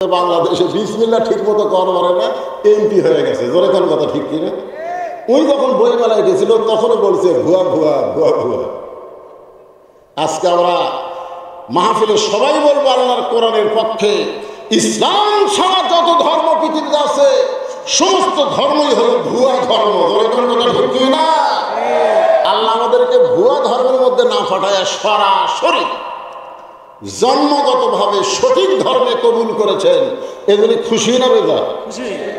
বাংলাদেশে বিসমিল্লাহ ঠিক মতো কর মারে না, এমপি হয়ে গেছে। জোরে কোন কথা ঠিক কিনা? ওই যখন বইমেলায় গেছিল তখনও বলছে ভুয়া ভুয়া ভুয়া ভুয়া। আজকে আমরা মাহফিলে সবাই বলবো আল্লাহর কোরআনের পক্ষে। ইসলাম ছাড়া যত ধর্ম পৃথিবীতে আছে সমস্ত ধর্মই হলো ভুয়া ধর্ম। জোরে কোন কথা ঠিক কিনা? আল্লাহ আমাদেরকে ভুয়া ধর্মের মধ্যে না ফাটায় সরাসরি জন্মগতভাবে সঠিক ধর্মে কবুল করেছেন। এগুলি খুশি না বেজা?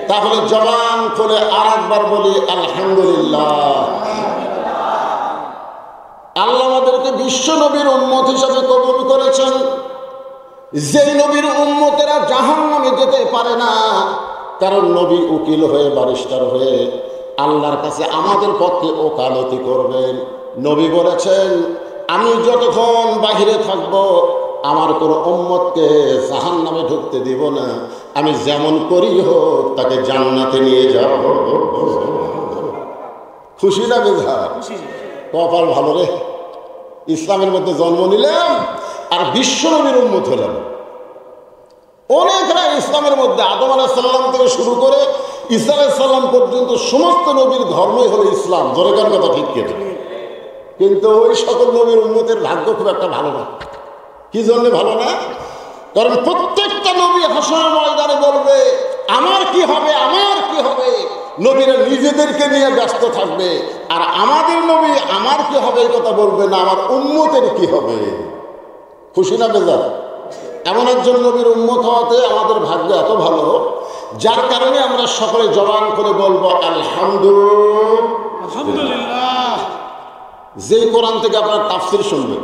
তাহলে জবান খুলে আর একবার বলি আলহামদুলিল্লাহ। আল্লাহ আমাদেরকে বিশ্ব নবীর উম্মত হিসাবে কবুল করেছেন। যেই নবীর উম্মতেরা জাহান্নামে যেতে পারে না, কারণ নবী উকিল হয়ে ব্যারিস্টার হয়ে আল্লাহর কাছে আমাদের পক্ষে ওকালতি করবেন। নবী বলেছেন, আমি যতক্ষণ বাহিরে থাকব আমার কোনো উম্মতকে জাহান্নামে ঢুকতে দিব না, আমি যেমন করি হোক তাকে জান্নাতে নিয়ে যাব। খুশি না বেজা? কপাল ভালো রে, ইসলামের মধ্যে জন্ম নিলাম আর বিশ্ব নবীর উম্মত হলাম। অনেকরা ইসলামের মধ্যে আদম আলাইহিস সালাম থেকে শুরু করে ঈসা আলাইহিস সালাম পর্যন্ত সমস্ত নবীর ধর্মই হলো ইসলাম। জোরে কোন কথা ঠিক কিনা? কিন্তু ওই সকল নবীর উম্মতের ভাগ্য খুব একটা ভালো না। কি জন্য ভালো না? কারণ প্রত্যেকটা নবী হাসরের ময়দানে বলবে আমার কি হবে, আমার কি হবে। নবীরা নিজেদেরকে নিয়ে ব্যস্ত থাকবে, আর আমাদের নবী আমার কি হবে এই কথা বলবে না, আমার উম্মতের কি হবে। খুশি না বেজার? এমন একজন নবীর উম্মত হওয়াতে আমাদের ভাগ্য এত ভালো, যার কারণে আমরা সকলে জবান করে বলবো আলহামদুলিল্লাহ। যেই কোরআন থেকে আপনার তাফসীর শুনবেন,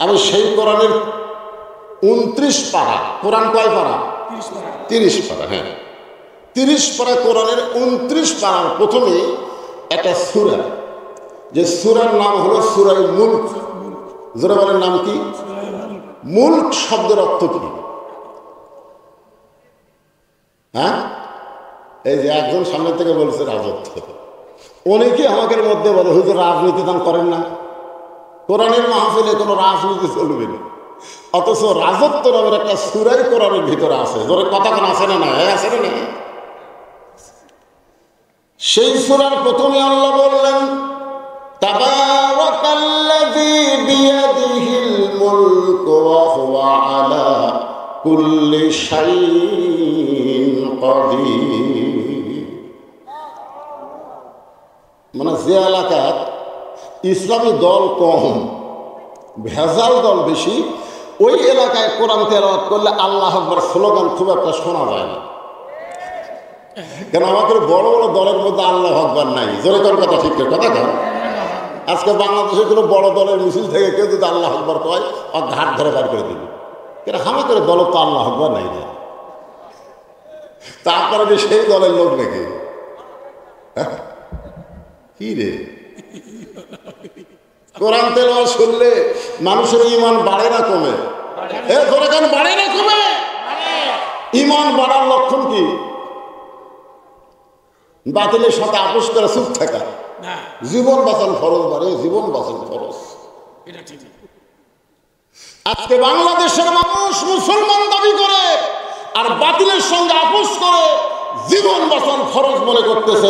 আমি সেই কোরআনের 29 পারা, কোরআন কয় পারা? 30 পারা। হ্যাঁ, 30 পারা কোরআনের 29 পারার প্রথমে একটা সূরা, যে সূরার নাম হলো সূরা মুলক। যারা বলেন নাম কি? মুলক শব্দের অর্থ কি? হ্যাঁ, এই যে একজন সামনে থেকে বলছে রাজত্ব। অনেকে আমাদের মধ্যে বলে হুজুর রাজনীতি দান করেন না, কোরআনের মাহফিলে কোনো রাজনীতি চলবে না। অথচ রাজত্ব নামের একটা সূরাই কোরআনের ভিতরে আছে। ধরে কথা কোন আছে না? না আছে না? সেই সূরার প্রথমে আল্লাহ বললেন তাবারাকাল্লাযী বিয়াদিহিল মুলকু ওয়া হুয়া আলা কুল্লি শাইইন কাদির। মানে যে এলাকার ইসলামী দল কম, ভেজাল দল বেশি, ওই এলাকায় কোরআন তেলাওয়াত করলে আল্লাহ আকবার স্লোগান খুব একটা শোনা যায় না। কেন আমাদের বড় বড় দলের মধ্যে আল্লাহ আকবার নাই। জোরে কোন কথা ঠিক কথা কেন? আজকে বাংলাদেশের কোনো বড় দলের মিছিল থেকে কেউ যদি আল্লাহ আকবার কয় আর ঘাট ধরে বার করে দিবে। কেন হামা করে দল তো আল্লাহ আকবার নাই না, তারপরে যে সেই দলের লোক নাকি? কি রে, কোরআন তেলাওয়াত শুনলে মানুষের ঈমান বাড়ে না কমে? ধরে কেন বাড়ে না কমে? ঈমান বাড়ার লক্ষণ কি? বাতিলের সাথে আপোষ করে চুপ থাকা। জীবন বাঁচানো ফরজ বাড়ে, জীবন বাঁচানো ফরজ। আজকে বাংলাদেশের মানুষ মুসলমান দাবি করে আর বাতিলের সঙ্গে আপোষ করে জীবন বাঁচানো ফরজ মনে করতেছে।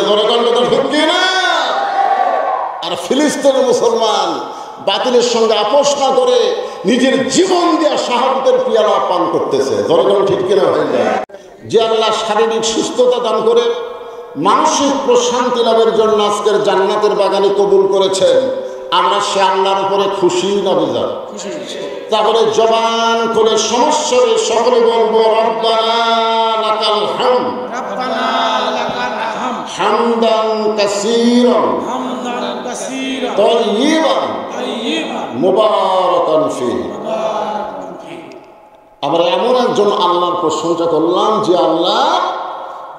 আর ফিলিস্তিনের মুসলমান বাতিলের সঙ্গে আপোষ না করে নিজের জীবন দিয়ে শাহাদাতের পিয়ালা পান করতেছে। জনগণ ঠিক কিনা হয়ে যায়? যে আল্লাহ শারীরিক সুস্থতা দান করে মানসিক প্রশান্তি লাভের জন্য আজকের জান্নাতের বাগানে কবুল করেছেন, আমরা সে আল্লাহর উপরে খুশি না বেজার? তাহলে জবান করে সমস্যারে সকলে বলবো রব্বানা লাকাল হামদ, রব্বানা লাকাল হামদ হামদান কাসীরান তাইয়িবান মুবারাকান ফীহি। আমরা এমন একজন আল্লাহর প্রশংসা করলাম যে আল্লাহ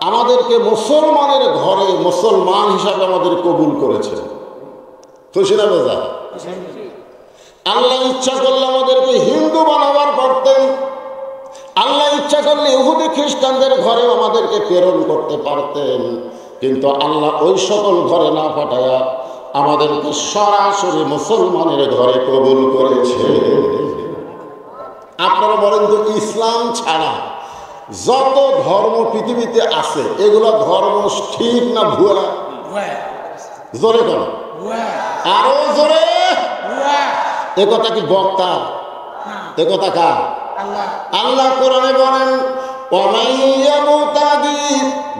আমাদেরকে মুসলমানের ঘরে মুসলমান হিসাবে আমাদের কবুল করেছে। খুশি না বেজা? আল্লাহ ইচ্ছা করলে আমাদেরকে হিন্দু বানাবার পারতেন, আল্লাহ ইচ্ছা করলে ইহুদি খ্রিস্টানদের ঘরেও আমাদেরকে প্রেরণ করতে পারতেন, কিন্তু আল্লাহ ওই সকল ঘরে না পাঠায়া আমাদেরকে সরাসরি মুসলমানের ঘরে কবুল করেছে। আপনারা বলেন তো ইসলাম ছাড়া যত ধর্ম পৃথিবীতে আছে এগুলো ধর্ম ঠিক না ভুয়া? জোরে কেন? আরো জোরে। এ কথা কি বক্তা? এ কথা কার? আল্লাহ কোরআনে বলেন وَمَن يَبْتَغِي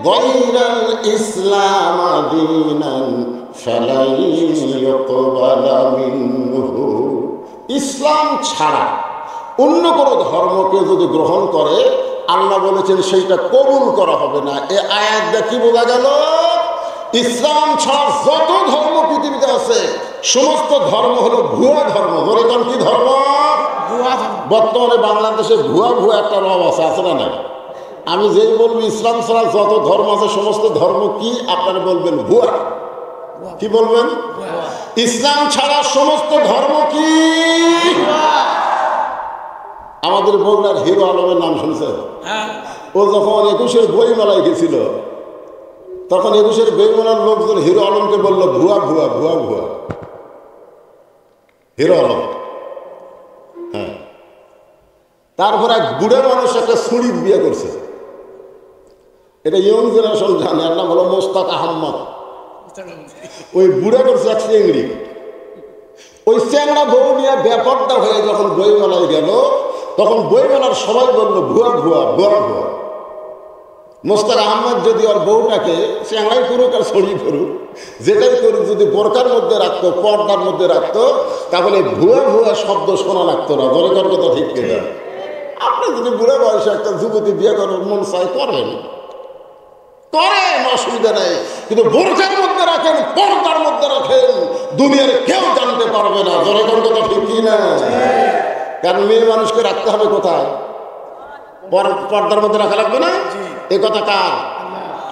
غَيْرَ الْإِسْلَامِ دِينًا فَلَن يُقْبَلَ مِنْهُ। ইসলাম ছাড়া অন্য কোনো ধর্মকে যদি গ্রহণ করে আল্লাহ বলেছেন সেইটা কবুল করা হবে না। এ আয়াত দিয়ে কি বোঝা গেল? ইসলাম ছাড়া যত ধর্ম পৃথিবীতে আছে সমস্ত ধর্ম হলো ভুয়া ধর্ম। বলে কোন কি ধর্ম? বর্তমানে বাংলাদেশে ভুয়া ভুয়া একটা রব আছে না নাই? আমি যেই বলবো ইসলাম ছাড়া যত ধর্ম আছে সমস্ত ধর্ম কি, আপনারা বলবেন ভুয়া। কি বলবেন? ইসলাম ছাড়া সমস্ত ধর্ম কি? আমাদের বগুড়ার হিরো আলমের নাম শুনছেন? ও যখন ২১-এর বইমেলায় গেছিল তখন ২১-এর বইমেলার লোকজন হিরো আলমকে বলল ভুয়া ভুয়া ভুয়া ভুয়া। হিরো আলম, হ্যাঁ। তারপর এক বুড়া মানুষ একটা ছুরি বিয়ে করছে, এটা ইয়ং জেনারেশন জানে, এর নাম হলো মোস্তাক আহমদ। ওই বুড়া করছে এক চেংড়ি। ওই চ্যাংড়া বউ নিয়ে ব্যাপারটা হয়ে যখন বইমেলায় গেল তখন বইমেলার সবাই বলল ভুয়া ভুয়া ভুয়া ভুয়া। মোস্তাক আহমদ যদি ওর বউটাকে চ্যাংড়াই করুক আর ছড়িয়ে করুক, যেটাই করুক, যদি বোরকার মধ্যে রাখতো, পর্দার মধ্যে রাখতো, তাহলে ভুয়া ভুয়া শব্দ শোনা লাগতো না। দরকার কথা ঠিক কিনা? আপনি যদি বুড়া বয়সে একটা যুবতী বিয়ে করার মন চাই করেন, অসুবিধা নেই, কিন্তু বোরকার মধ্যে রাখেন, পর্দার মধ্যে রাখেন, দুনিয়ার কেউ জানতে পারবে না। দরকার কথা ঠিক কিনা? কারণ মেয়ে মানুষকে রাখতে হবে কোথায়? পর্দার মধ্যে রাখা লাগবে না? এ কথা কার?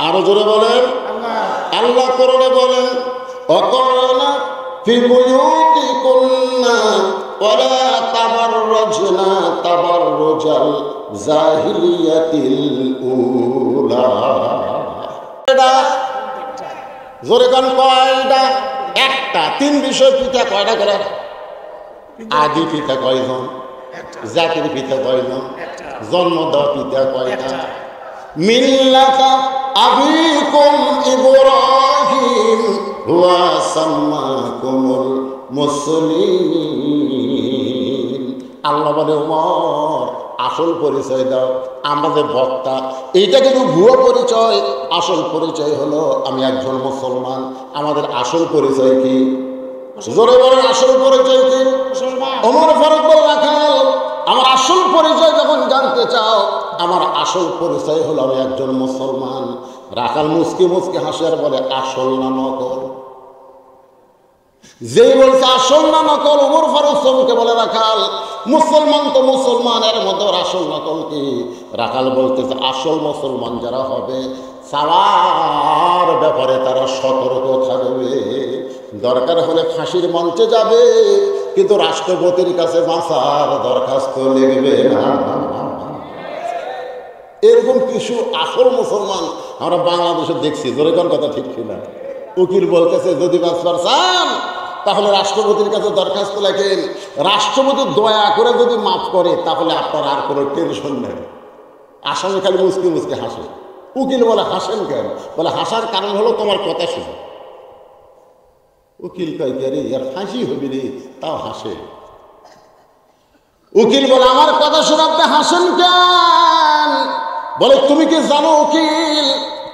আরো জোরে বলেন। আল্লাহ কোরআনে বলেন অকরনা ফি বুয়ুতিকুন্না ওয়ালা তাবাররাজনা তাবাররুজাল জাহিলিয়াতিল উলা। জোরে কোন কয়টা? একটা। তিন বিষয় পিতা কয়টা করে? আদি পিতা কয়জন? জাতির পিতা কয়জন? জন্ম দেওয়া পিতা কয়টা? মিল্লাতা আবিকুম ইব্রাহিম ওয়া সাম্মাকুমুল মুসলিমিন। আল্লাহ বলে ওমর আসল পরিচয় দাও। আমাদের বক্তা এইটা কিন্তু ভুয়া পরিচয়। আসল পরিচয় হলো আমি একজন মুসলমান। আমাদের আসল পরিচয় কি? জোরে বলেন, আসল পরিচয় কি? ওমর ফারুক বলে রাখাল আমার আসল পরিচয় যখন জানতে চাও, আমার আসল পরিচয় হলো আমি একজন মুসলমান। রাখাল মুসকি মুসকি হাসে আর বলে আসল না নকল? যেই বলছে আসল না নকল, ওমর ফারুক চমকে বলে রাখাল মুসলমান তো মুসলমান, এর মধ্যে আসল নকল কি? রাখাল বলতেছে আসল মুসলমান যারা হবে চাওয়ার ব্যাপারে তারা সতর্ক থাকবে। দরকার হলে ফাঁসির মঞ্চে যাবে, কিন্তু রাষ্ট্রপতির কাছে বাঁচার দরখাস্ত লিখবে না। এরকম কিছু আসল মুসলমান আমরা বাংলাদেশে দেখছি। দরকার কথা ঠিক কিনা? উকিল বলতেছে যদি বাঁচবার চান তাহলে রাষ্ট্রপতির কাছে দরখাস্ত লেখেন, রাষ্ট্রপতি দয়া করে যদি মাফ করে তাহলে আপনার আর কোনো টেনশন নেই। আসামি খালি মুসকি মুসকি হাসে। উকিল বলে হাসেন কেন? বলে হাসার কারণ হলো তোমার কথা শুনে। উকিল কয় কে রে, আর ফাঁসি হবি রে, তাও হাসে। উকিল বলে আমার কথা শোনাতে হাসেন কেন? বলে তুমি কি জানো উকিল,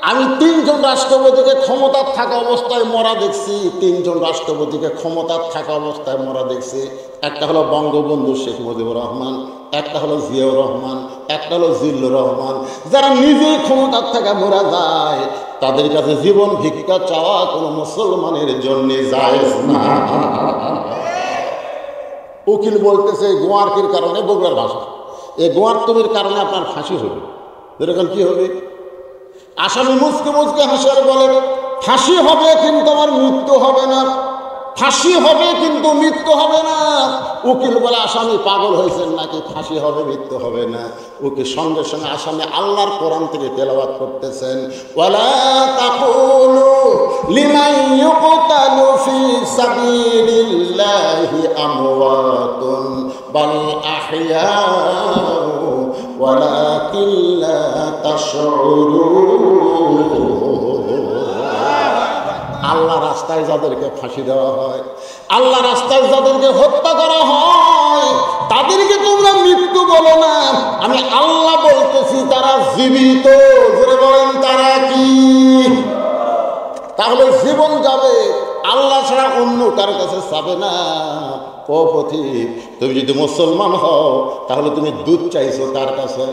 আমি ৩ জন রাষ্ট্রপতিকে ক্ষমতার থাকা অবস্থায় মরা দেখছি। ৩ জন রাষ্ট্রপতিকে ক্ষমতার থাকা অবস্থায় মরা দেখছি। একটা হলো বঙ্গবন্ধু শেখ মুজিবুর রহমান, একটা হলো জিয়াউর রহমান, একটা হলো জিল্লুর রহমান। যারা নিজে ক্ষমতার থাকা মরা যায় তাদের কাছে জীবন ভিক্ষা চাওয়া কোনো মুসলমানের জন্য জায়েজ না। উকিল বলতেছে গোয়ার্কির কারণে, বগুড়ার ভাষা, এই গোয়ার্তুমির কারণে আপনার ফাঁসি হবে। এরকম কি হবে? আসামি মুসকে মুসকে হাসার বলে ফাঁসি হবে কিন্তু আমার মৃত্যু হবে না। ফাঁসি হবে কিন্তু মৃত্যু হবে না। উকিল বলে আসামি পাগল হয়েছেন নাকি, ফাঁসি হবে মৃত্যু হবে না? উকিল সঙ্গে সঙ্গে আসামি আল্লাহর কোরআন থেকে তেলাওয়াত করতেছেন ওয়ালা তাকুলু লিমান ইউকতালু ফি সাবিলিল্লাহি আমওয়াতুন বাল আহইয়াউ ওয়ালাকিন লা তাশউরুন। আল্লাহ রাস্তায় যাদেরকে ফাঁসি দেওয়া হয়, আল্লাহ রাস্তায় যাদেরকে হত্যা করা হয়, তাদেরকে তোমরা মৃত্যু বলো না, আমি আল্লাহ বলতেছি তারা জীবিত। জোরে বলেন তারা কি? তাহলে জীবন যাবে, আল্লাহ ছাড়া অন্য কারো কাছে যাবে না। ও পথিক, তুমি যদি মুসলমান হও তাহলে তুমি দুধ চাইছো কার কাছে?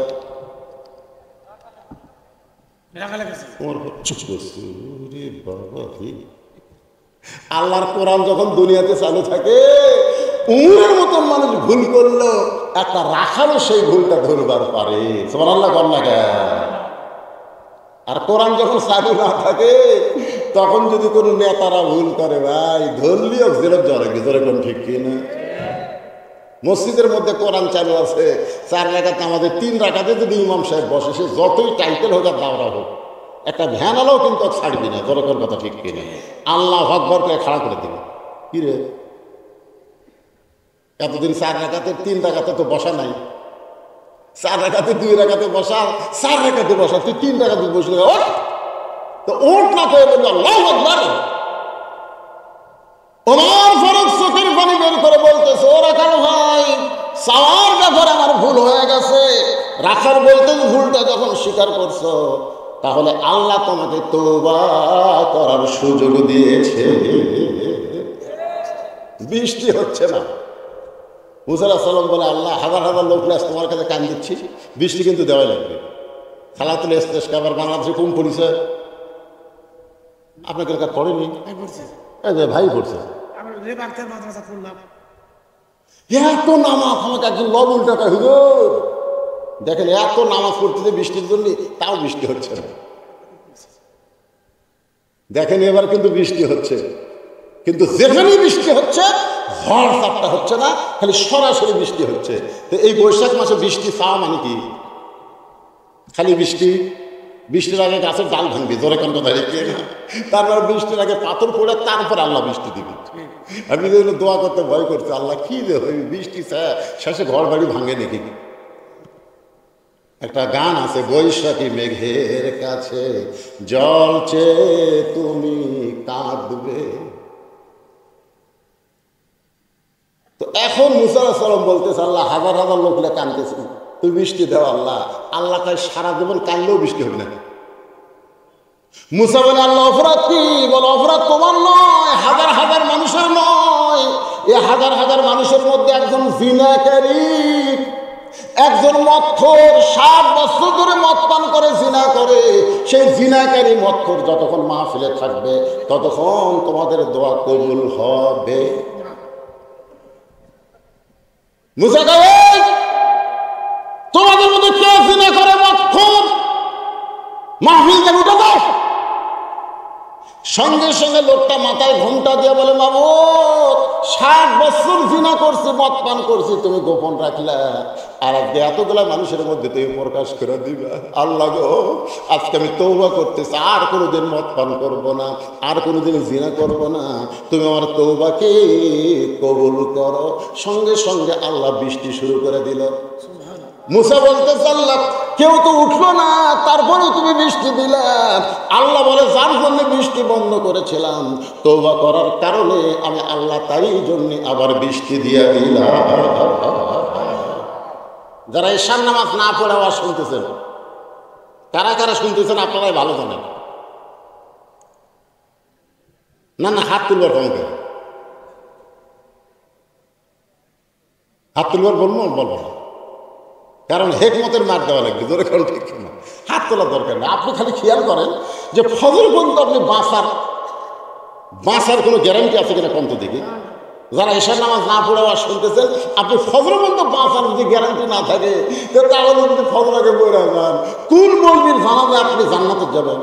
আল্লাহর কোরআন যখন দুনিয়াতে চালু থাকে, উমরের মতন মানুষ ভুল করলো, একটা রাখালও সেই ভুলটা ধরবার পারে। সুবহানাল্লাহ বল না। আর কোরআন যখন চালু না থাকে তখন যদি কোনো নেতারা ভুল করে, ভাই ধরলিও জেলত জ্বরে জোরে কোন ঠিক কিনা? মসজিদের মধ্যে কোরআন চালু আছে, 4 রাকাত আমাদের 3 রাকাতে যদি ইমাম সাহেব বসে, সে যতই টাইটেল হোক আর দাওরা হোক, একটা ভ্যান আলাও কিন্তু ছাড়বি না। জোরে কোন কথা ঠিক কিনা? আল্লাহু আকবার করে খাড়া করে দিবি। কি রে, এতদিন 4 রাকাতে 3 রাকাতে তো বসা নাই, 4 রাকাতে 2 রাকাতে বসা, 4 রাকাতে বসা, তুই 3 রাকাতে বসলে ওঠ, তো ওঠ না করে বলবো আল্লাহু আকবার। ওমর ফারুক চোখের পানি বের করে বলতেছে, ও রাখাল ভাই, সাওয়ার ব্যাপারে আমার ভুল হয়ে গেছে। রাখার বলতে ভুলটা যখন স্বীকার করছো, তাহলে আল্লাহ তোমাকে তওবা করার সুযোগ দিয়েছে। বৃষ্টি হচ্ছে না। মুসা আলাইহিস সালাম বলে, আল্লাহ হাজার হাজার লোক তোমার কাছে কান দিচ্ছি, বৃষ্টি কিন্তু দেওয়া লাগবে। সালাতুল ইস্তিসকা আবার বাংলাদেশে কম পড়েছে, আপনাকে এলাকা পড়েনি? ভাই পড়ছে। এত নামাজ আমাকে একজন লব উল্টা কয়, হুজুর দেখেন এত নামাজ পড়তেছে বৃষ্টির জন্য, তাও বৃষ্টি হচ্ছে না। দেখেন এবার কিন্তু বৃষ্টি হচ্ছে, কিন্তু যেখানে বৃষ্টি হচ্ছে ঝড় চাপটা হচ্ছে না, খালি সরাসরি বৃষ্টি হচ্ছে। তো এই বৈশাখ মাসে বৃষ্টি চাওয়া মানে কি? খালি বৃষ্টি। বৃষ্টির আগে গাছের ডাল ভাঙবি, জোরে কোন কথা রেখে, তারপর বৃষ্টির আগে পাথর পড়ে তারপর আল্লাহ বৃষ্টি দিবি। আমি যেগুলো দোয়া করতে ভয় করছি, আল্লাহ কি যে হই বৃষ্টি শেষে ঘর বাড়ি ভাঙে নাকি? একটা গান আছে, বৈশাখী মেঘের কাছে জল চেয়ে তুমি কাঁদবে। তো এখন মুসা আলাইহিস সালাম বলতেছে, আল্লাহ হাজার হাজার লোকলে কাঁদতেছে, তুই বৃষ্টি দেও আল্লাহ। আল্লাহ তাই সারা জীবন কাঁদলেও বৃষ্টি হবে না। মুসা বলে, আল্লাহ অপরাধ কি? বলে, অপরাধ তোমার নয়, হাজার হাজার মানুষের নয়। এই হাজার হাজার মানুষের মধ্যে একজন জিনাকারী, একজন মদখোর, 60 বছর ধরে মদ পান করে জিনা করে। সেই জিনাকারী মদখোর যতক্ষণ মাহফিলে থাকবে ততক্ষণ তোমাদের দোয়া কবুল হবে। মুসা কয়, তোমাদের মধ্যে কে জিনা করে মদখোর, মাহফিল থেকে উঠে দাও। সঙ্গে সঙ্গে লোকটা মাথায় ঘোমটা দিয়ে বলে, মাবুদ 60 বছর জিনা করছি, মদ পান করছি, তুমি গোপন রাখলা, আর আজকে এতগুলা মানুষের মধ্যে তুমি প্রকাশ করে দিবা। আল্লাহ গো, আজকে আমি তওবা করতেছি, আর কোনোদিন মদ পান করবো না, আর কোনোদিন জিনা করবো না, তুমি আমার তওবাকে কবুল করো। সঙ্গে সঙ্গে আল্লাহ বৃষ্টি শুরু করে দিল। মুসা বলতে চাল্লাম, কেউ তো উঠলো না, তারপরেও তুমি বৃষ্টি দিলা। আল্লাহ বলে, যার জন্য বৃষ্টি বন্ধ করেছিলাম তওবা করার কারণে আমি আল্লাহ তাই জন্য আবার বৃষ্টি দিয়ে দিলাম। যারা ঈশার নামাজ না পড়ে আওয়াজ শুনতেছেন, কারা কারা শুনতেছেন আপনারাই ভালো জানেন। না না, হাত তুলবার কমকে, হাত তুলবার বলবো বলবো না, কারণ হেকমতের মার দেওয়া লাগবে, জোরে কারণ ঠিক না, হাত তোলার দরকার নেই। আপনি খালি খেয়াল করেন যে ফজর পর্যন্ত আপনি বাঁচার কোনো গ্যারান্টি আছে কিনা কমতে দেখি। যারা ঈশার নামাজ না পড়ে আওয়াজ শুনতেছেন, আপনি ফজর পর্যন্ত বাঁচার যদি গ্যারান্টি না থাকে, তাহলে যদি ফজর আগে পড়ে যান, কোন মৌলবীর জানাজা আপনি জান্নাতে যাবেন?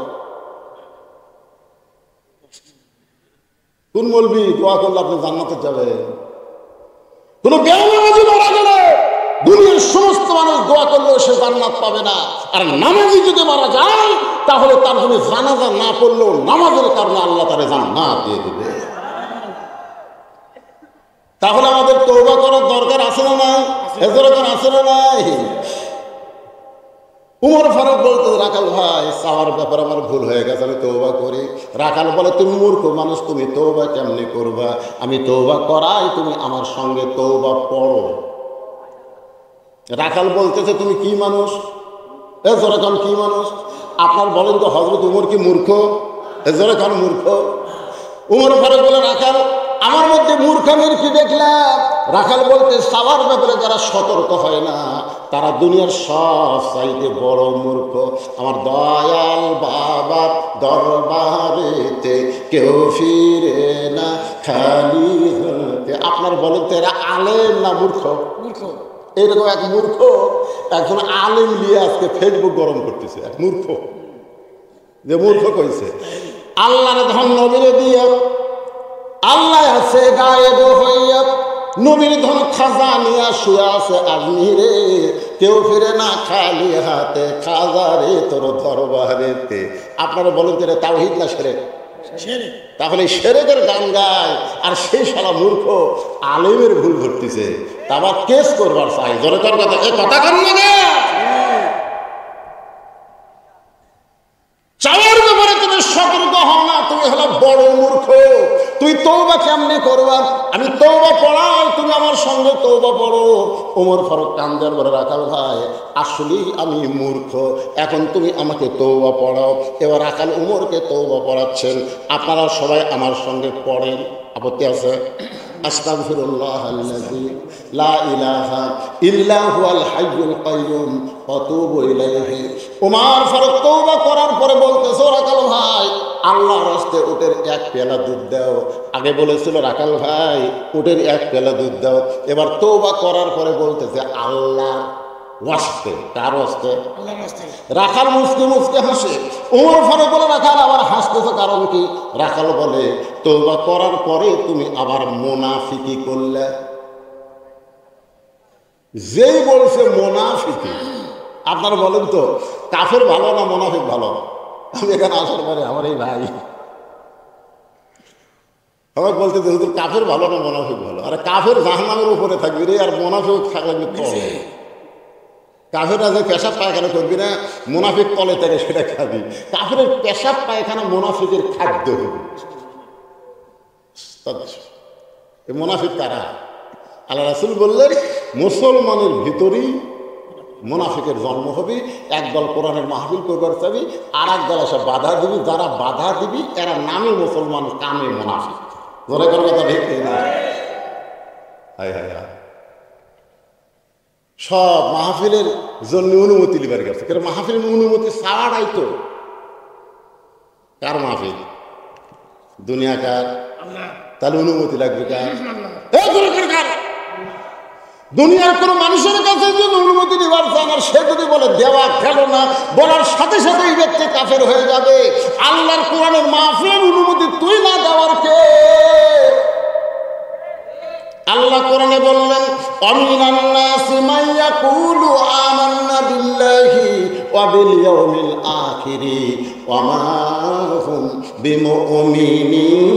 কোন মৌলবী দোয়া করলে আপনি জান্নাতে যাবেন? কোন বেনামাজি মারা গেলে দুনিয়ার সমস্ত মানুষ দোয়া করলেও সে জান্নাত পাবে না। আর নামাজি যদি মারা যায় তাহলে তার জন্য জানাজা না পড়লেও নামাজের কারণে আল্লাহ তারে জান্নাত দিয়ে দেবে। তাহলে আমাদের তওবা করার দরকার আছে না নাই? এজরকার আছে না নাই? উমর ফারুক বলতো, রাখাল ভাই চাওয়ার ব্যাপারে আমার ভুল হয়ে গেছে, আমি তওবা করি। রাখাল বলে, তুমি মূর্খ মানুষ, তুমি তওবা কেমনি করবা? আমি তওবা করাই, তুমি আমার সঙ্গে তওবা পড়ো। রাখাল বলতেছে, তুমি কি মানুষ? জোরে কান, কি মানুষ? আপনার বলেন তো হযরত উমর কি মূর্খ? জোরে কান, মূর্খ? উমর ফারুক বলে, রাখাল আমার মধ্যে মূর্খামির কি দেখলাম? রাখাল বলতে, চাওয়ার ব্যাপারে যারা সতর্ক হয় না তারা দুনিয়ার সব চাইতে বড় মূর্খ। আমার দয়াল বাবার দরবারেতে কেউ ফিরে না খালি হতে। আপনার বলেন তো এরা আলেম না মূর্খ? মূর্খ। এইরকম এক মূর্খ একজন আলেম নিয়ে আজকে ফেসবুক গরম করতেছে। এক মূর্খ, যে মূর্খ কইছে আল্লাহর ধন নবীরে দিয়ে আল্লাহ আছে গায়েব হইয়া, নবীর ধন খাজা নিয়া শুয়ে আছে আজমিরে, কেউ ফিরে না খালি হাতে, খাজা রে তোর দরবারেতে। আপনারা বলেন তো তাওহীদ না শিরক? তাহলে শিরকের গান গায় আর সেই শালা মূর্খ আলেমের ভুল ধরতেছে, তা আবার কেস করবার চাই। জনতার কথা এ কথা কান না, চাওয়ার ব্যাপারে তুমি সতর্ক হও না, তুমি হলো বড় মূর্খ। তুই তওবা কেমনে করবা? আমি তওবা পড়াই, তুমি আমার সঙ্গে তওবা পড়ো। ওমর ফারুক কান্দার বলে, রাখাল ভাই আসলেই আমি মূর্খ, এখন তুমি আমাকে তওবা পড়াও। এবার রাখাল উমরকে তওবা পড়াচ্ছেন। আপনারা সবাই আমার সঙ্গে পড়েন, আপত্তি আছে? আস্তাগফিরুল্লাহাল্লাযী লা ইলাহা ইল্লা হুয়াল হাইয়ুল কাইয়্যুম ওয়া তুবু ইলাইহি। ওমর ফারুক তওবা করার পরে বলতেছে, রাখাল ভাই আল্লাহর রাস্তে উটের এক পেয়ালা দুধ দাও। আগে বলেছিল রাখাল ভাই উটের এক পেয়ালা দুধ দাও, এবার তওবা করার পরে বলতেছে আল্লাহ ওয়াস্তে। কার ওয়াস্তে? আল্লাহর ওয়াস্তে। রাখাল মুসকে মুসকে হাসে। ওমর ফারুক বলে, রাখাল আবার হাসতেছে কারণ কি? রাখাল বলে, তওবা করার পরে তুমি আবার মুনাফিকি করলে। যেই বলছে মুনাফিকি, আপনারা বলেন তো কাফের ভালো না মুনাফিক ভালো? আমি এখানে আসার পরে আমার এই ভাই আমার বলতে হুজুর কাফের ভালো না মুনাফিক ভালো? আরে কাফের জাহান্নামের উপরে থাকবি রে, আর মুনাফিক থাকবি তলে। কাফেররা যে পেশাব পায়খানা করবি না, মুনাফিক তলে থেকে সেটা খাবি। কাফের পেশাব পায়খানা মুনাফিকের খাদ্য হবে। মুনাফিক কারা? আল্লাহ রাসূল বললেন, মুসলমানের ভিতরেই মুনাফিকের জন্ম হবে। একদল কোরআনের মাহফিল করবার চাবি, আর এক দল এসে বাধা দিবি। যারা বাধা দিবি এরা নামে মুসলমান, কামে মুনাফিক। জোরে করে কথা ঠিক না? হায় হায় হায়, সব মাহফিলের জন্য অনুমতি লিবার গেছে। কারণ মাহফিলের অনুমতি চাওয়াটাই তো কার মাহফিল? দুনিয়া কার? তাহলে অনুমতি লাগবে কার? দুনিয়ার কোনো মানুষের কাছে যদি অনুমতি নেবার চান, আর সে যদি বলে দেওয়া গেল না, বলার সাথে সাথে এই ব্যক্তি কাফের হয়ে যাবে। আল্লাহর কোরআনের মাহফিলের অনুমতি তুই না দেওয়ার কে? আল্লাহ কোরআনে বললেন, আমিনান নাসি মান ইয়াকুলু আমান্না বিল্লাহি ওয়া বিল ইয়াউমিল আখিরি ওয়া মা হুম বিমুমিনিন।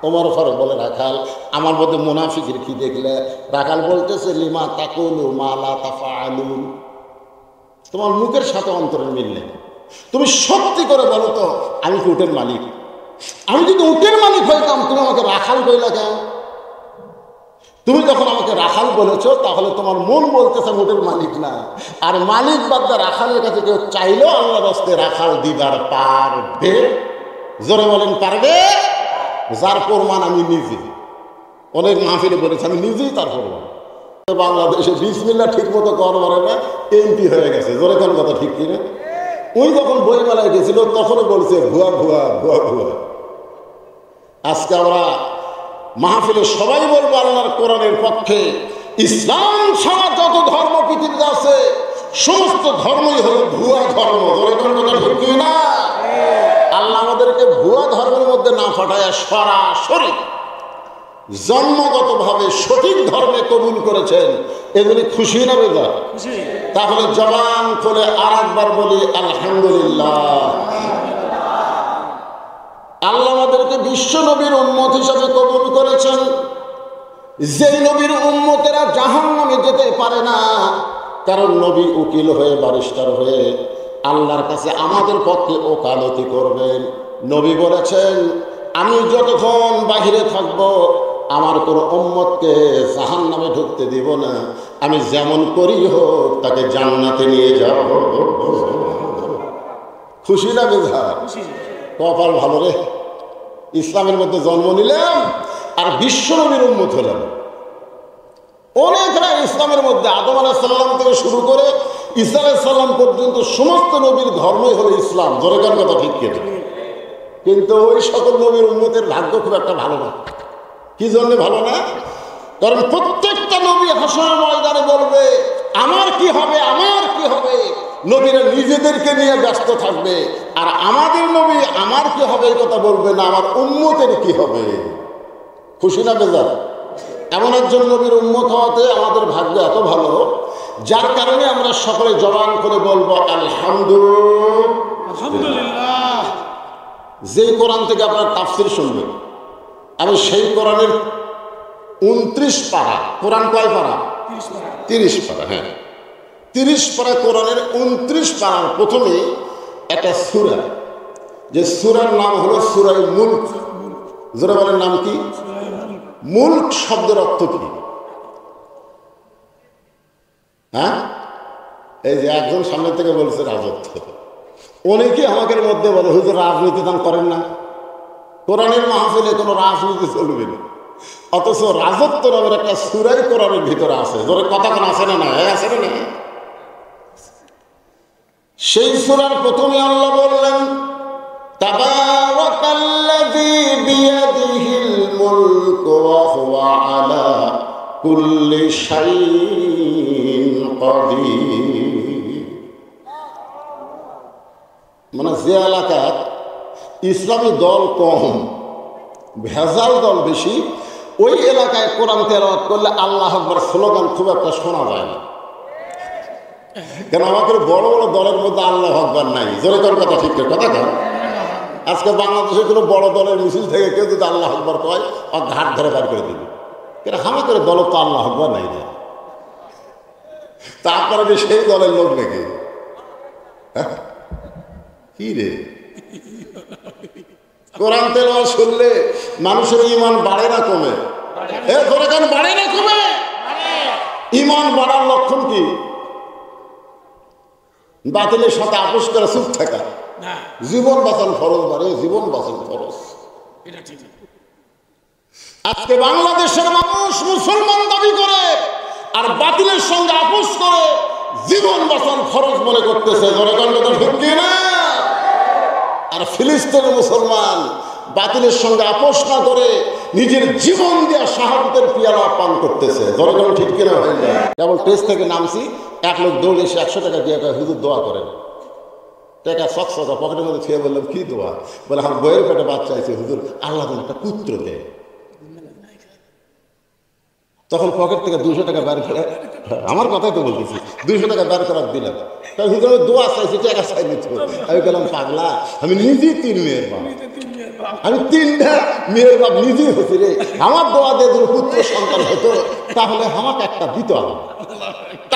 ওমর ফারুক বলে, রাখাল আমার মধ্যে মুনাফিকের কি দেখলে? রাখাল বলতেছে, লিমা তাকুলু মা লা তাফআলুন। তোমার মুখের সাথে অন্তরের মিল নেই। তুমি সত্যি করে বলো তো, আমি কি উটের মালিক? আমি যদি উটের মালিক হইতাম তুমি আমাকে রাখাল বইলা কেন? তুমি যখন আমাকে রাখাল বলেছ, তাহলে তোমার মন বলতেছে উটের মালিক না। আর মালিক বাদদা রাখালের কাছে কেউ চাইলেও আল্লাহর রাস্তায় রাখাল দিবার পারবে? জোরে বলেন পারবে? যার প্রমাণ আমি নিজে অনেক মাহফিলে বলেছি, আমি নিজেই তার প্রমাণ। বাংলাদেশে বিসমিল্লাহ ঠিক মতো কর পারে না, এমপি হয়ে গেছে। জোরে কোন কথা ঠিক কিনা? ওই যখন বইমেলায় গেছিল তখনও বলছে ভুয়া ভুয়া ভুয়া ভুয়া। আজকে আমরা মাহফিলে সবাই বলবো আল্লাহর কোরআনের পক্ষে। ইসলাম ছাড়া যত ধর্ম পৃথিবীতে আছে সমস্ত ধর্মই হলো ভুয়া ধর্ম। জোরে কোন কথা ঠিক কিনা? আল্লাহ আমাদেরকে ভুয়া ধর্মের মধ্যে না ফাটায় সরাসরি জন্মগতভাবে সঠিক ধর্মে কবুল করেছেন। এগুলি খুশি না বেজা? তাহলে জবান খুলে আর একবার বলি আলহামদুলিল্লাহ। আল্লাহ আমাদেরকে বিশ্ব নবীর উম্মত হিসাবে কবুল করেছেন। যেই নবীর উম্মতেরা জাহান্নামে যেতে পারে না, কারণ নবী উকিল হয়ে ব্যারিস্টার হয়ে আল্লাহর কাছে আমাদের পক্ষে ওকালতি করবেন। নবী বলেছেন, আমি যতক্ষণ বাহিরে থাকব আমার কোনো উম্মতকে জাহান্নামে ঢুকতে দিব না, আমি যেমন করি হোক তাকে জান্নাতে নিয়ে যাব। খুশি না বেজার? কপাল ভালো রে, ইসলামের মধ্যে জন্ম নিলাম আর বিশ্ব নবীর উম্মত হলাম। অনেকরা ইসলামের মধ্যে আদম আলাইহিস সালাম থেকে শুরু করে ঈসা আলাইহিস সালাম পর্যন্ত সমস্ত নবীর ধর্মই হলো ইসলাম। জোরে কার কথা ঠিক কিনা? কিন্তু ওই সকল নবীর উম্মতের ভাগ্য খুব একটা ভালো না। কি জন্য ভালো না? কারণ প্রত্যেকটা নবী হাসরের ময়দানে বলবে আমার কি হবে, আমার কি হবে। নবীরা নিজেদেরকে নিয়ে ব্যস্ত থাকবে, আর আমাদের নবী আমার কি হবে এই কথা বলবে না, আমার উম্মতের কি হবে। খুশি না বেজার? এমন একজন নবীর উম্মত হওয়াতে আমাদের ভাগ্য এত ভালো, যার কারণে আমরা সকলে জবান করে বলবো আলহামদুলিল্লাহ। যেই কোরআন থেকে আপনার তাফসীর শুনবেন, আমি সেই কোরআনের 29 পারা, কোরআন কয় পারা? 30 পারা। হ্যাঁ, 30 পারা কোরআনের 29 পারার প্রথমে একটা সূরা, যে সূরার নাম হলো সূরা মুলক। যারা বলেন নাম কি? মুলক শব্দের অর্থ কি? হ্যাঁ, এই যে একজন সামনে থেকে বলছে রাজত্ব। অনেকে আমাদের মধ্যে বলে হুজুর রাজনীতি দান করেন না, কোরআনের মাহফিলে কোনো রাজনীতি চলবে না, অথচ রাজত্ব নামের একটা সূরাই কোরআনের ভিতরে আছে। ধরে কথা কোন আছে না? না আছে না? সেই সূরার প্রথমে আল্লাহ বললেন তাবারাকাল্লাযী বিয়াদিহিল মুলকু ওয়া হুয়া আলা কুল্লি শাইইন কাদির। মানে যে এলাকার ইসলামী দল কম, ভেজাল দল বেশি, ওই এলাকায় কোরআন তেলাওয়াত করলে আল্লাহু আকবার স্লোগান খুব একটা শোনা যায় না। কেন? আমাদের বড় বড় দলের মধ্যে আল্লাহু আকবার নাই। জোরে কোন কথা ঠিক কথা কেন? আজকে বাংলাদেশের কোনো বড় দলের মিছিল থেকে কেউ যদি আল্লাহু আকবার কয়, আর ঘাট ধরে বার করে দিবে। কেন? আমাদের দল তো আল্লাহু আকবার নাই না, তারপরে সেই দলের লোক নাকি? কি রে, কোরআন তেলাওয়াত শুনলে মানুষের ঈমান বাড়ে না কমে? ধরে কেন বাড়ে না কমে? ঈমান বাড়ার লক্ষণ কি? বাতিলের সাথে আপোষ করে চুপ থাকা। জীবন বাঁচান ফরজ বাড়ে, জীবন বাঁচান ফরজ। আজকে বাংলাদেশের মানুষ মুসলমান দাবি করে আর বাতিলের সঙ্গে আপোষ করে জীবন বাঁচান ফরজ মনে করতেছে। আর ফিলিস্তিনের মুসলমান বাতিলের সঙ্গে আপোষ না করে নিজের জীবন দিয়ে শাহাদাতের পিয়ালা পান করতেছে। জনগণ ঠিক কিনা হয়ে যায়। কেবল টেস্ট থেকে নামছি, এক লোক দৌড়ে এসে 100 টাকা দিয়ে হুজুর দোয়া করেন। টাকা সৎসা পকেটের মধ্যে খেয়ে বললাম কি দোয়া? বলে আমার বইয়ের পেটে বাচ্চা আছে হুজুর, আল্লাহ যেন একটা পুত্র দেয়। তখন পকেট থেকে 200 টাকা বের করে, আমার কথাই তো বলতেছি, 200 টাকা বের করার দিলাম। তাই হুজুর দোয়া চাইছি, টাকা চাই নিত। আমি বললাম পাগলা, আমি নিজেই 3 মেয়ের বাপ, আমি 3টা মেয়ের বাপ নিজেই হচ্ছি রে। আমার দোয়া দিয়ে যদি পুত্র সন্তান হতো তাহলে আমাকে একটা দিত।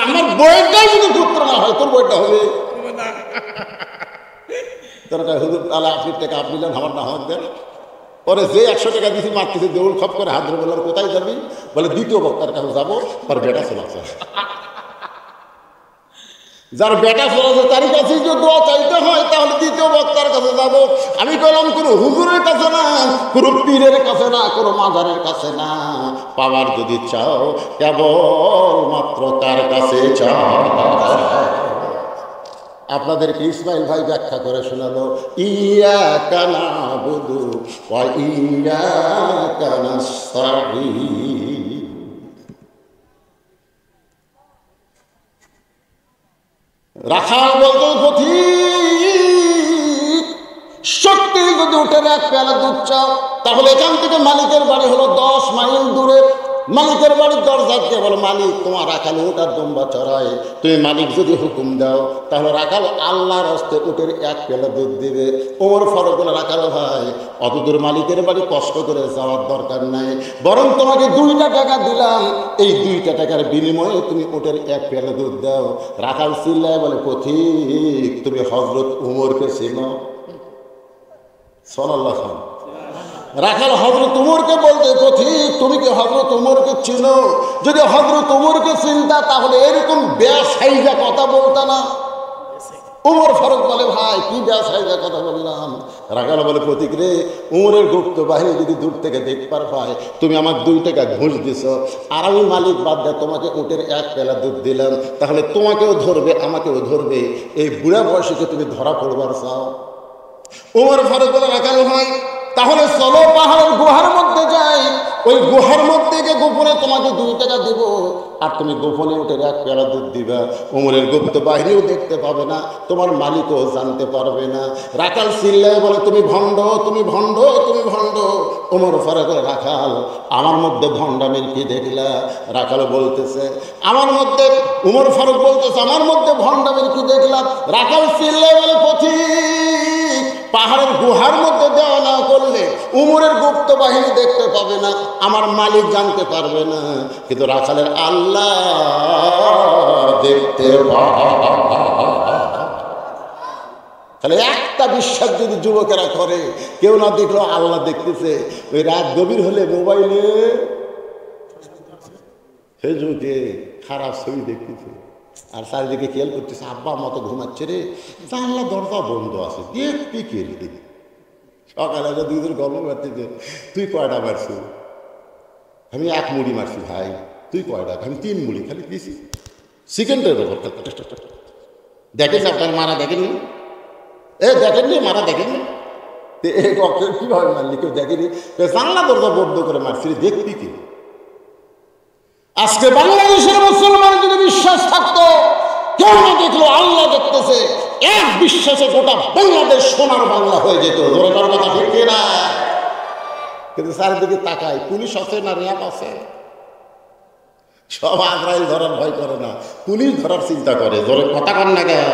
আমার বইটাই যদি পুত্র না হয়, তোর বইটা হবে। হুজুর তাহলে আপনি টাকা আপনি দেন, আমার না হক দেন। পরে যে 100 টাকা দিয়েছি মারতেছে, দেউল খপ করে হাত ধরে বললাম কোথায় যাবি? বলে দ্বিতীয় বক্তার কাছে যাবো, তার বেটা চলাছে। যার বেটা চলাছে তারই কাছে যদি দোয়া চাইতে হয় তাহলে দ্বিতীয় বক্তার কাছে যাবো। আমি বললাম কোনো হুজুরের কাছে না, কোনো পীরের কাছে না, কোনো মাজারের কাছে না। পাওয়ার যদি চাও কেবল মাত্র তার কাছে চাও। আপনাদেরকে ইসমাইল ভাই ব্যাখ্যা করে শোনালো, ইয়াকা নাবুদু ওয়া ইয়াকা নাস্তাঈন। রাখাল বলতো পথিক, শক্তি যদি উঠে এক পেয়ালা দুধ চাও তাহলে এখান থেকে মালিকের বাড়ি হলো 10 মাইল দূরে, মালিকের বাড়ির দরজাকে বলো, মালিক তোমার রাখাল উট আর দুম্বা চড়ায়, তুমি মালিক যদি হুকুম দাও তাহলে রাখাল আল্লাহর হস্তে উটের এক পেলা দুধ দিবে। ওমর ফারুক বলে, রাখাল ভাই অতদূর মালিকের বাড়ি কষ্ট করে যাওয়ার দরকার নাই, বরং তোমাকে 2টা টাকা দিলাম, এই 2টা টাকার বিনিময়ে তুমি উটের এক পেলা দুধ দাও। রাখাল চিল্লায় বলে, পথিক তুমি হযরত উমরকে চেনো? সাল্লাল্লাহু আলাইহি ওয়াসাল্লাম। রাখাল হযরত উমরকে বলতে, পথিক তুমি কি হযরত উমরকে চিনো? যদি হযরত উমরকে চিনতা তাহলে এরকম বেসাইজা কথা বলতা না। উমর ফারুক বলে, ভাই কি বেসাইজা কথা বললাম? রাখাল বলে, পথিক রে, উমরের গুপ্ত বাহিনী যদি দূর থেকে দেখবার পায় তুমি আমার 2 টাকা ঘুষ দিছ, আর আমি মালিক বাদ দেয় তোমাকে উটের এক পেলা দুধ দিলাম, তাহলে তোমাকেও ধরবে আমাকেও ধরবে, এই বুড়া বয়সে তুমি ধরা পড়বার চাও? উমর ফারুক বলে, রাখাল ভাই তাহলে চলো পাহাড়ের গুহার মধ্যে যাই, ওই গুহার মধ্যে গিয়ে গোপনে তোমাকে 2 টাকা দিব, আর তুমি গোপনে উঠে এক পেয়ালা দুধ দিবা। উমরের গুপ্ত বাহিনীও দেখতে পাবে না, তোমার মালিকও জানতে পারবে না। রাখাল চিল্লায় বলে, তুমি ভণ্ড, তুমি ভণ্ড, তুমি ভণ্ড। উমর ফারুক বলে, রাখাল আমার মধ্যে ভণ্ডামির কি দেখলা? রাখাল বলতেছে আমার মধ্যে, উমর ফারুক বলতেছে আমার মধ্যে ভণ্ডামির কি দেখলাম? রাখাল চিল্লায় বলে, পথিক পাহাড়ের গুহার মধ্যে দেওয়া না করলে উমরের গুপ্ত বাহিনী দেখতে পাবে না, আমার মালিক জানতে পারবে না, কিন্তু রাখালের আল্লাহ দেখতে পাবে। তাহলে একটা বিশ্বাস যদি যুবকেরা করে, কেউ না দেখলো আল্লাহ দেখতেছে, ওই রাত গভীর হলে মোবাইলে ফেসবুকে খারাপ ছবি দেখতেছে, আর চারিদিকে খেয়াল করতেছে আব্বা মতো ঘুমাচ্ছে রে, জানলা দরজা বন্ধ আছে, দেখবি কে রে? সকালে 2 দিন গল্প মারতেছে, তুই কয়টা মারছি? আমি 1 মুড়ি মারছি। ভাই তুই কয়টা? আমি 3 মুড়ি খালি দিয়েছি। সেকেন্ডের ওপর দেখেন আপনার মারা দেখেননি? দেখেননি মারা দেখেননি? কিভাবে মারলি? কেউ দেখেনি? জানলা দরজা বন্ধ করে মারছি, দেখবি কি? আজকে বাংলাদেশের মুসলমান যদি বিশ্বাস থাকতো, কেউ না দেখলো আল্লাহ দেখতেছে, এক বিশ্বাসে গোটা বাংলাদেশ সোনার বাংলা হয়ে যেত। ধরে করার কথা ঠিক না? কিন্তু চারিদিকে তাকায়, পুলিশ আছে না র্যাব আছে? সব আজরাইল ধরার ভয় করে না, পুলিশ ধরার চিন্তা করে। ধরে কথা কর না কেন?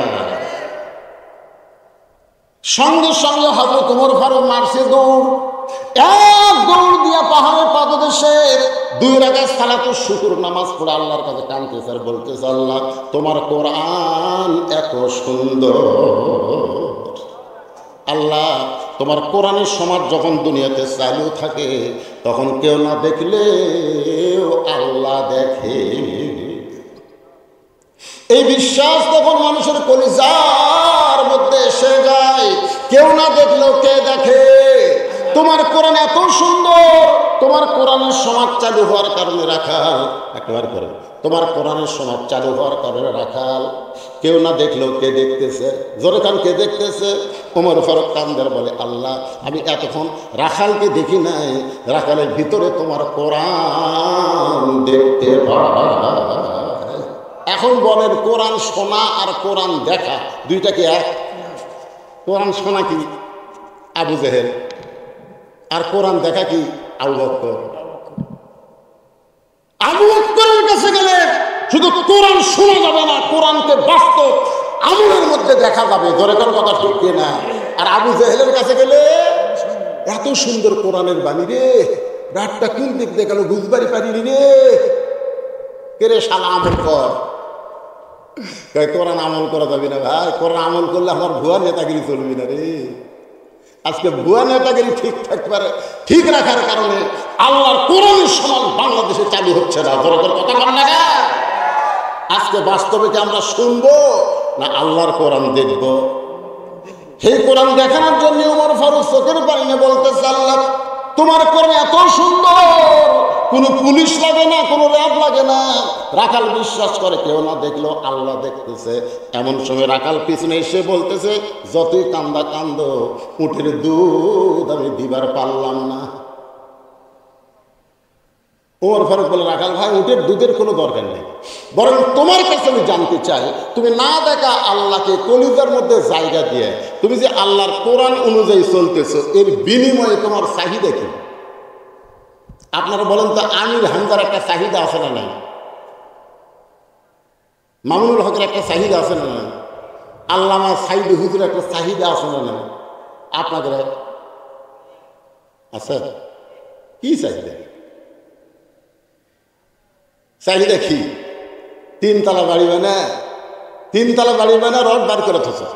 সঙ্গে সঙ্গে হযরত ওমর ফারুক মারছে দৌড়, এক দৌড় দিয়া পাহাড়ের পাদদেশের 2 রাকাত সালাতুল শুকর নামাজ পড়ে আল্লাহর কাছে কাঁদতেছে আর বলতেছে, আল্লাহ তোমার কোরআন এত সুন্দর, আল্লাহ তোমার কোরআনের সমাজ যখন দুনিয়াতে চালু থাকে তখন কেউ না দেখলে আল্লাহ দেখে। এই বিশ্বাস তখন মানুষের কলিজার মধ্যে এসে যায়, কেউ না দেখলেও কে দেখে। তোমার কোরআন এত সুন্দর, তোমার কোরআনের সমাজ চালু হওয়ার কারণে রাখাল, একবার করে তোমার কোরআনের সমাজ চালু হওয়ার কারণে রাখাল, কেউ না দেখলেও কে দেখতেছে? জোরে কান, কে দেখতেছে? ওমর ফারুক কান্দার বলে, আল্লাহ আমি এতক্ষণ রাখালকে দেখি নাই, রাখালের ভিতরে তোমার কোরআন দেখতে পাই। এখন বলেন, কোরআন শোনা আর কোরআন দেখা 2টা কি এক? কোরআন শোনা কি আবু জেহেল, আর কোরআন দেখা কি আবু বকর। আবু বকরের কাছে গেলে শুধু কোরআন শোনা যাবে না, কোরআনকে বাস্তব আমলের মধ্যে দেখা যাবে। ধরে কোন কথা ঠিক না? আর আবু জেহেলের কাছে গেলে এত সুন্দর কোরআনের বাণী রে, রাতটা কোন দিক দিয়ে গেল বুঝবারই পারিনি রে, কে রে শালা আমল কর। কোরআন আমল করা যাবে না ভাই, কোরআন আমল করলে আমার ভুয়া নেতাগিরি চলবে না রে। আজকে ভুয়া নেতাগিরি ঠিক রাখার কারণে আল্লাহর কোরআনের সমাজ বাংলাদেশে চালু হচ্ছে না। জনগণ কথা বল না, আজকে বাস্তবে কি আমরা শুনবো না আল্লাহর কোরআন দেখব? সেই কোরআন দেখানোর জন্য ওমর ফারুক চোখের পানি বলতেছে, আল্লাহ তোমার কোরআন এত সুন্দর, কোনো পুলিশ লাগে না, কোনো র্যাব লাগে না। রাখাল বিশ্বাস করে কেউ না দেখলো আল্লাহ দেখতেছে। এমন সময় রাখাল পিছনে এসে বলতেছে, যতই কান্দা কান্দ, উটের দুধ আমি দিবার পারলাম না। ওমর ফারুক বলে, রাখাল ভাই উটের দুধের কোনো দরকার নেই, বরং তোমার কাছে আমি জানতে চাই, তুমি না দেখা আল্লাহকে কলিজার মধ্যে জায়গা দিয়ে তুমি যে আল্লাহর কোরআন অনুযায়ী চলতেছো, এর বিনিময়ে তোমার চাহিদা কি? আপনারা বলেন তো, আমির হামজার একটা চাহিদা আছে না নাই? মামুনুল হকের একটা চাহিদা আছে না নাই? আল্লামা সাইদ হুজুর একটা চাহিদা আছে না নাই? আপনাদের আছে? কি চাহিদা? চাহিদা কি? তিনতলা বাড়ি বানা, তিনতলা বাড়ি বানা রড বার করে থাকছে।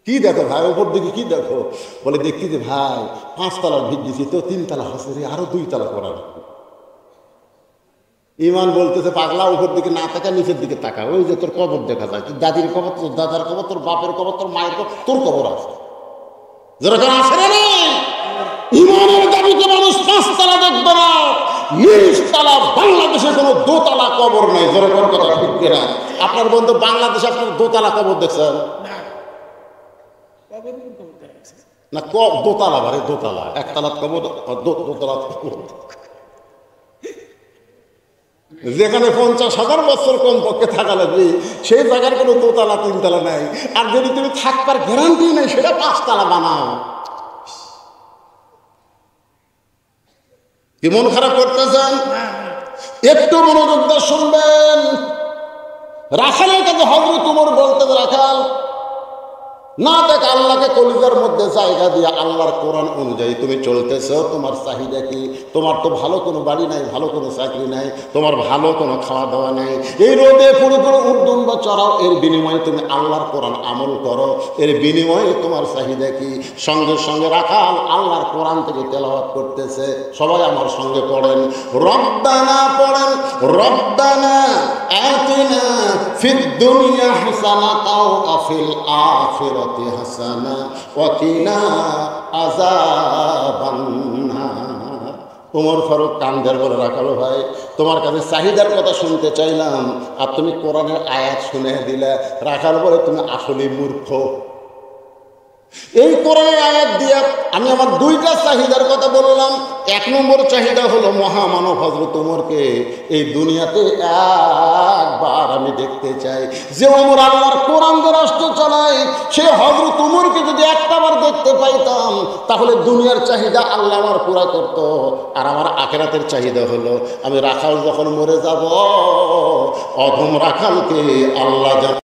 কি দেখো ভাই, ওপর দিকে কি দেখো? বলে দেখছি যে ভাই 5 তলার ভিত দিছি তো 3 তলা হচ্ছে রে, আরো 2 তলা করার। ইমান বলতেছে পাগলা, উপর দিকে না তাকা, নিচের দিকে তাকা, ওই যে তোর কবর দেখা যায়, তোর দাদির কবর, তোর দাদার কবর, তোর বাপের কবর, তোর মায়ের কবর, তোর কবর আছে। যেরকম আছে না নেই? ইমানের দাবিতে মানুষ 5 তলা দেখবে না, 20 তলা। বাংলাদেশে কোনো দোতলা কবর নাই। যেরকম কথা ঠিক কিনা? আপনার বন্ধু বাংলাদেশে আপনার দোতলা কবর দেখছেন না? দোতলা বারে দোতলা, একতলা কবর, দোতলা কবর। যেখানে 50,000 বছর কমপক্ষে থাকা লাগবে, সেই জায়গার কোনো দোতলা 3 তলা নাই। আর যদি তুমি থাকবার গ্যারান্টি নাই, সেটা 5 তলা বানাও। কি মন খারাপ করতেছেন? একটু মনোযোগ দিয়ে শুনবেন। রাখালের কাছে হযরত ওমর বলতেন, রাখাল না দেখ, আল্লাহকে কলিজার মধ্যে জায়গা দিয়ে আল্লাহর কোরআন অনুযায়ী তুমি চলতেছ। তোমার চাহিদা কি? তোমার তো ভালো কোনো বাড়ি নাই, ভালো কোনো চাকরি নাই, তোমার ভালো কোনো খাওয়া দাওয়া নাই। এই রোদে পুরো পুরো উদ্যম বা চড়াও, এর বিনিময়ে তুমি আল্লাহর কোরআন আমল করো। এর বিনিময়ে তোমার চাহিদা কি? সঙ্গে সঙ্গে রাখাল আল্লাহর কোরআন থেকে তেলাওয়াত করতেছে। সবাই আমার সঙ্গে পড়েন, রব্বানা পড়েন, রব্বানা আতিনা ফিদ দুনিয়া হাসানাতাও ওয়া ফিল আখিরাতি হাসানা ওয়া কিনা আযাবান নার। ওমর ফারুক কান্দের বলে, রাখালো ভাই, তোমার কাছে চাহিদার কথা শুনতে চাইলাম, আর তুমি কোরআনের আয়াত শুনে দিলে। রাখাল বলে, তুমি আসলেই মূর্খ। এই কোরআনের আয়াত দিয়ে আমি আমার 2টা চাহিদার কথা বললাম। 1 নম্বর চাহিদা হলো মহামানব হযরত ওমরকে এই দুনিয়াতে একবার আমি দেখতে চাই। যে ওমর আল্লাহর কোরআন দিয়ে রাষ্ট্র চালায়, সে হযরত ওমরকে যদি একটাবার দেখতে পাইতাম, তাহলে দুনিয়ার চাহিদা আল্লাহ আমার পুরা করত। আর আমার আখিরাতের চাহিদা হলো, আমি রাখাল যখন মরে যাব, অধম রাখালকে আল্লাহ